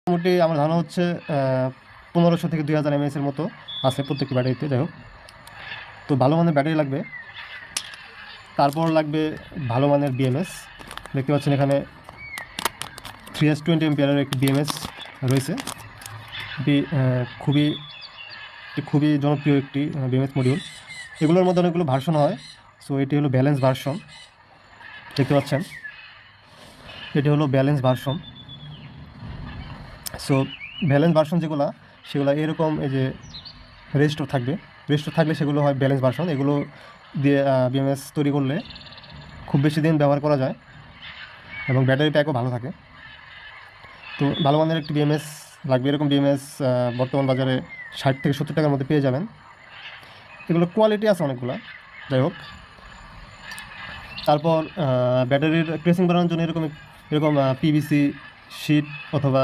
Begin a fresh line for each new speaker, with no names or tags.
মোটামুটি আমার ধারণা হচ্ছে 1500 থেকে 2000 mAh-এর মতো আছে প্রত্যেকটি ব্যাটারিতে। যাই হোক, তো ভালো মানের ব্যাটারি লাগবে। তারপর লাগবে ভালো মানের বিএমএস। দেখতে পাচ্ছেন এখানে 3S20 এম্পিয়ারের একটি বিএমএস রয়েছে। এটি খুবই জনপ্রিয় একটি বিএমএস মডিউল। এগুলোর মধ্যে অনেকগুলো ভার্সন হয়। সো এটি হলো ব্যালেন্স ভার্সন, দেখতে পাচ্ছেন এটি হলো balance version. So balance version সেগুলো এরকম এই যে রেজিস্টার থাকলে সেগুলো হয় ব্যালেন্স ভার্সন। এগুলো দিয়ে বিএমএস তৈরি করলে খুব বেশি দিন ব্যবহার করা যায় এবং ব্যাটারি প্যাকও ভালো থাকে। তো ভালো মানের একটি বিএমএস লাগবে। এরকম বিএমএস বর্তমান বাজারে 60 থেকে 70 টাকার মধ্যে পেয়ে যাবেন। এগুলো কোয়ালিটি আছে অনেকগুলো। যাই হোক, তারপর ব্যাটারির ট্রেসিং বানানোর জন্য এরকম পিভিসি শিট অথবা